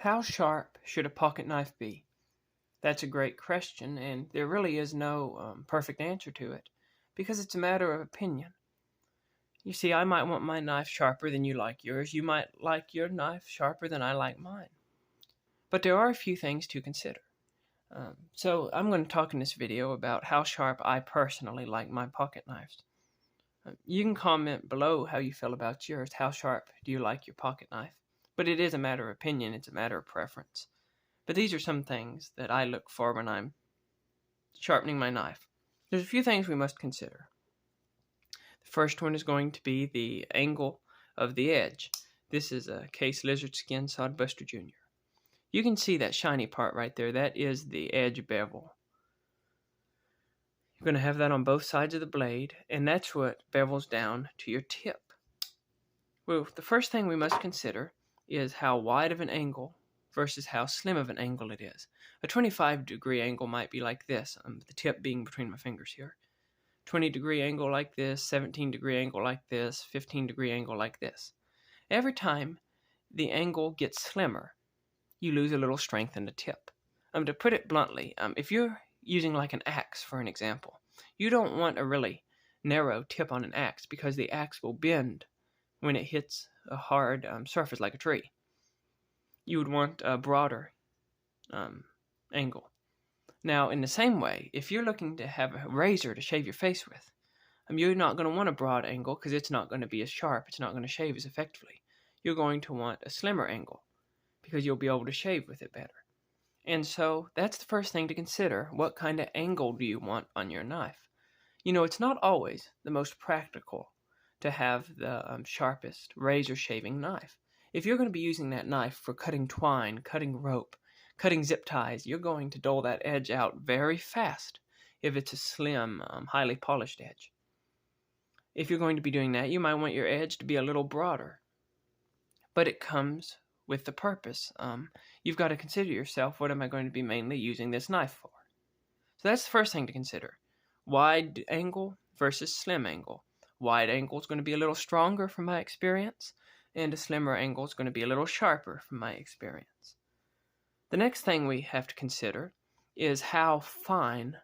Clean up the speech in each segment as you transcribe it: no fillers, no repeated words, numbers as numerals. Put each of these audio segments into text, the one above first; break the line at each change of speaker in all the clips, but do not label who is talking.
How sharp should a pocket knife be? That's a great question, and there really is no perfect answer to it, because it's a matter of opinion. You see, I might want my knife sharper than you like yours. You might like your knife sharper than I like mine. But there are a few things to consider. So I'm going to talk in this video about how sharp I personally like my pocket knives. You can comment below how you feel about yours. How sharp do you like your pocket knife? But it is a matter of opinion. It's a matter of preference. But these are some things that I look for when I'm sharpening my knife. There's a few things we must consider. The first one is going to be the angle of the edge. This is a Case Lizard Skin Sodbuster Jr. You can see that shiny part right there. That is the edge bevel. You're going to have that on both sides of the blade, and that's what bevels down to your tip. Well, the first thing we must consider is how wide of an angle versus how slim of an angle it is. A 25-degree angle might be like this, the tip being between my fingers here. 20-degree angle like this, 17-degree angle like this, 15-degree angle like this. Every time the angle gets slimmer, you lose a little strength in the tip. To put it bluntly, if you're using like an axe, for an example, you don't want a really narrow tip on an axe because the axe will bend when it hits a hard surface like a tree. You would want a broader angle. Now, in the same way, if you're looking to have a razor to shave your face with, you're not going to want a broad angle because it's not going to be as sharp. It's not going to shave as effectively. You're going to want a slimmer angle because you'll be able to shave with it better. And so that's the first thing to consider. What kind of angle do you want on your knife? You know, it's not always the most practical to have the sharpest razor shaving knife. If you're going to be using that knife for cutting twine, cutting rope, cutting zip ties, you're going to dull that edge out very fast if it's a slim, highly polished edge. If you're going to be doing that, you might want your edge to be a little broader. But it comes with the purpose. You've got to consider yourself, what am I going to be mainly using this knife for? So that's the first thing to consider. Wide angle versus slim angle. Wide angle is going to be a little stronger from my experience, and a slimmer angle is going to be a little sharper from my experience. The next thing we have to consider is how fine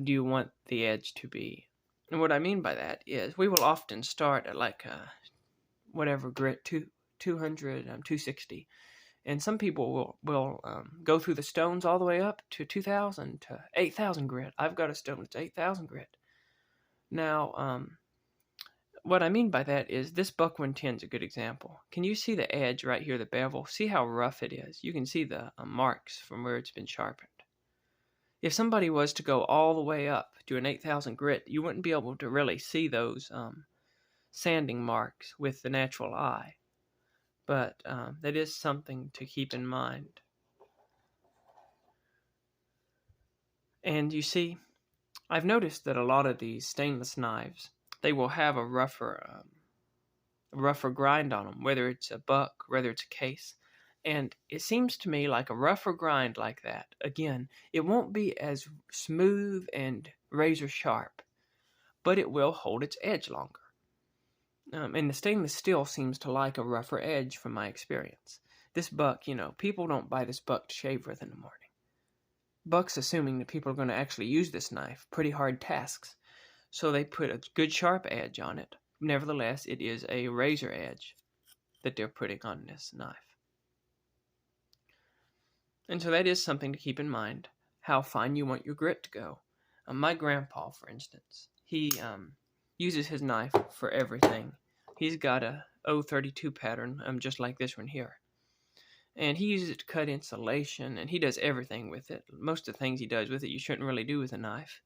do you want the edge to be. And what I mean by that is we will often start at like whatever grit, 200, 260. And some people will go through the stones all the way up to 2,000 to 8,000 grit. I've got a stone that's 8,000 grit. Now, what I mean by that is this buck 110 is a good example. Can you see the edge right here, the bevel? See how rough it is? You can see the marks from where it's been sharpened. If somebody was to go all the way up to an 8,000 grit, you wouldn't be able to really see those sanding marks with the natural eye. But that is something to keep in mind. And you see, I've noticed that a lot of these stainless knives, they will have a rougher grind on them, whether it's a buck, whether it's a case. And it seems to me like a rougher grind like that, again, it won't be as smooth and razor sharp, but it will hold its edge longer. And the stainless steel seems to like a rougher edge from my experience. This buck, people don't buy this buck to shave with in the morning. Buck's assuming that people are going to actually use this knife, pretty hard tasks. So they put a good sharp edge on it. Nevertheless, it is a razor edge that they're putting on this knife. And so that is something to keep in mind, how fine you want your grit to go. My grandpa, for instance, he uses his knife for everything. He's got a 032 pattern, just like this one here. And he uses it to cut insulation, and he does everything with it. Most of the things he does with it you shouldn't really do with a knife.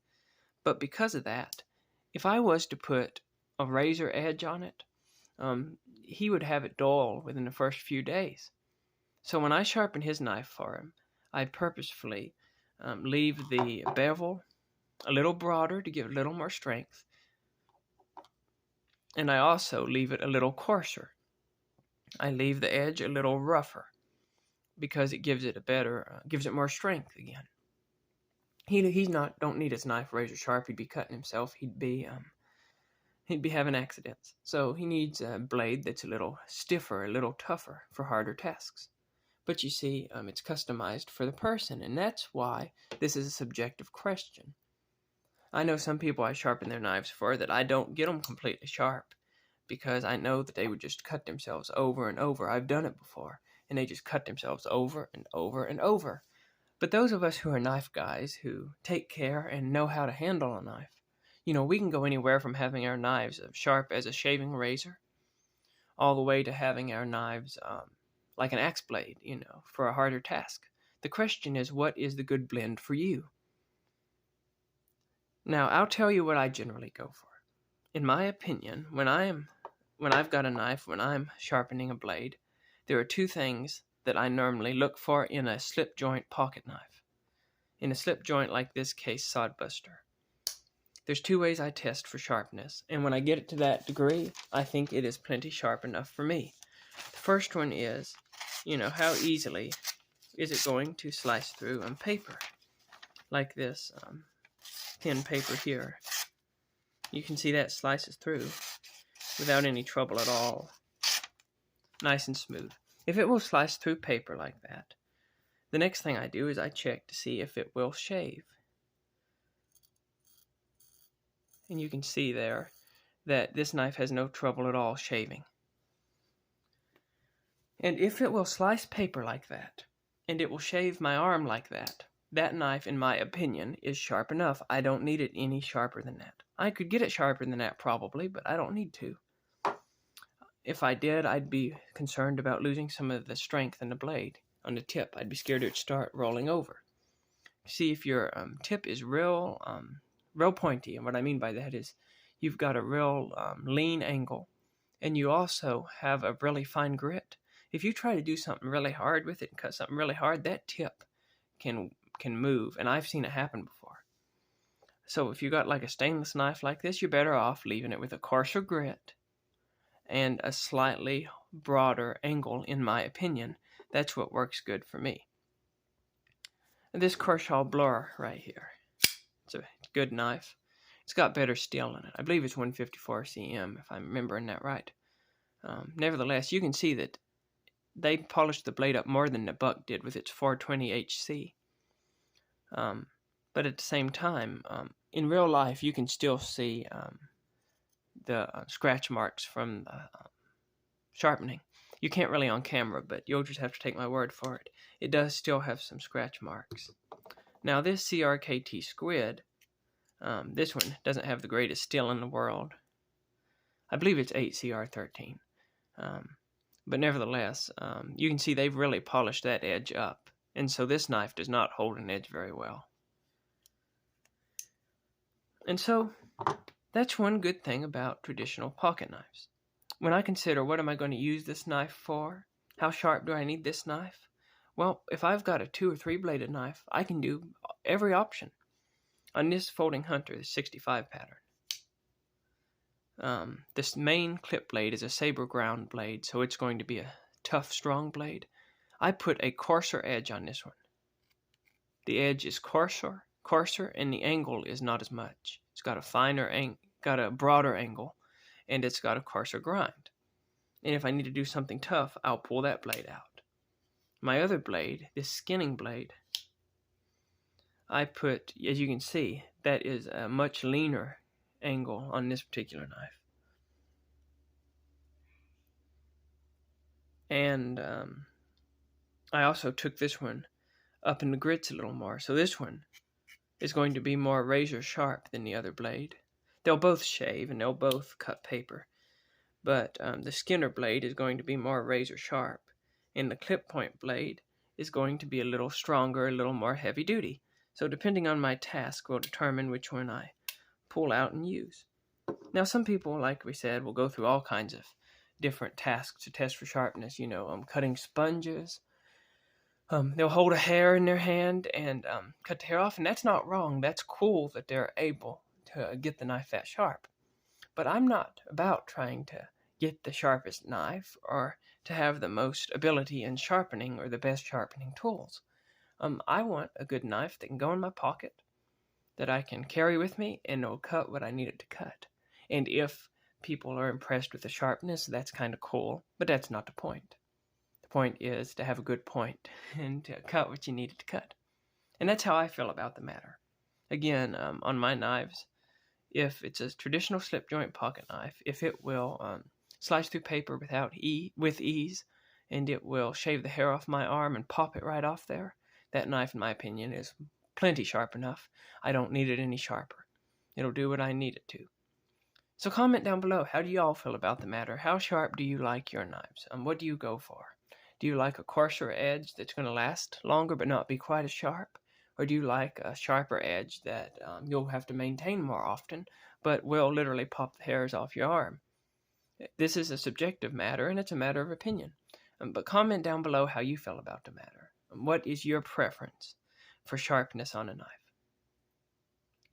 But because of that, if I was to put a razor edge on it, he would have it dull within the first few days. So when I sharpen his knife for him, I purposefully leave the bevel a little broader to give it a little more strength. And I also leave it a little coarser. I leave the edge a little rougher because it gives it gives it more strength again. He's don't need his knife razor sharp. He'd be cutting himself. He'd be having accidents. So he needs a blade that's a little stiffer, a little tougher for harder tasks. But you see, it's customized for the person, and that's why this is a subjective question. I know some people I sharpen their knives for that I don't get them completely sharp because I know that they would just cut themselves over and over. I've done it before, and they just cut themselves over and over and over. But those of us who are knife guys who take care and know how to handle a knife, we can go anywhere from having our knives as sharp as a shaving razor all the way to having our knives like an axe blade, for a harder task. The question is, what is the good blend for you? Now, I'll tell you what I generally go for. In my opinion, when I've got a knife, when I'm sharpening a blade, there are two things that I normally look for in a slip joint pocket knife. In a slip joint like this case sodbuster, there's two ways I test for sharpness, and when I get it to that degree, I think it is plenty sharp enough for me. The first one is, how easily is it going to slice through paper, like this thin paper here. You can see that slices through without any trouble at all. Nice and smooth. If it will slice through paper like that, the next thing I do is I check to see if it will shave. And you can see there that this knife has no trouble at all shaving. And if it will slice paper like that, and it will shave my arm like that, that knife, in my opinion, is sharp enough. I don't need it any sharper than that. I could get it sharper than that probably, but I don't need to. If I did, I'd be concerned about losing some of the strength in the blade on the tip. I'd be scared it would start rolling over. See, if your tip is real pointy, and what I mean by that is you've got a real lean angle, and you also have a really fine grit. If you try to do something really hard with it and cut something really hard, that tip can move, and I've seen it happen before. So if you got like a stainless knife like this, you're better off leaving it with a coarser grit and a slightly broader angle, in my opinion. That's what works good for me. And this Kershaw Blur right here, it's a good knife. It's got better steel in it. I believe it's 154 cm, if I'm remembering that right. Nevertheless, you can see that they polished the blade up more than the Buck did with its 420 HC. But at the same time, in real life, you can still see the scratch marks from sharpening. You can't really on camera, but you'll just have to take my word for it. It does still have some scratch marks. Now this CRKT Squid, this one doesn't have the greatest steel in the world. I believe it's 8CR13. But nevertheless, you can see they've really polished that edge up. And so this knife does not hold an edge very well. And so that's one good thing about traditional pocket knives. When I consider what am I going to use this knife for, how sharp do I need this knife? Well, if I've got a 2 or 3 bladed knife, I can do every option. On this folding hunter, the 65 pattern, this main clip blade is a saber ground blade, so it's going to be a tough, strong blade. I put a coarser edge on this one. The edge is coarser, and the angle is not as much. It's got a broader angle, and it's got a coarser grind. And if I need to do something tough, I'll pull that blade out. My other blade, this skinning blade, I put, as you can see, that is a much leaner angle on this particular knife. And I also took this one up in the grits a little more. So this one is going to be more razor sharp than the other blade. They'll both shave and they'll both cut paper. But the Skinner blade is going to be more razor sharp. And the clip point blade is going to be a little stronger, a little more heavy duty. So depending on my task will determine which one I pull out and use. Now some people, like we said, will go through all kinds of different tasks to test for sharpness. Cutting sponges. They'll hold a hair in their hand and cut the hair off, and that's not wrong. That's cool that they're able to get the knife that sharp. But I'm not about trying to get the sharpest knife or to have the most ability in sharpening or the best sharpening tools. I want a good knife that can go in my pocket, that I can carry with me, and it'll cut what I need it to cut. And if people are impressed with the sharpness, that's kind of cool, but that's not the point. The point is to have a good point and to cut what you needed to cut. And that's how I feel about the matter. Again, on my knives, if it's a traditional slip joint pocket knife, if it will slice through paper with ease, and it will shave the hair off my arm and pop it right off there, that knife, in my opinion, is plenty sharp enough. I don't need it any sharper. It'll do what I need it to. So comment down below, how do you all feel about the matter? How sharp do you like your knives? What do you go for? Do you like a coarser edge that's going to last longer but not be quite as sharp? Or do you like a sharper edge that you'll have to maintain more often, but will literally pop the hairs off your arm? This is a subjective matter, and it's a matter of opinion. But comment down below how you feel about the matter. What is your preference for sharpness on a knife?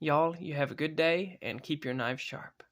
Y'all, you have a good day, and keep your knives sharp.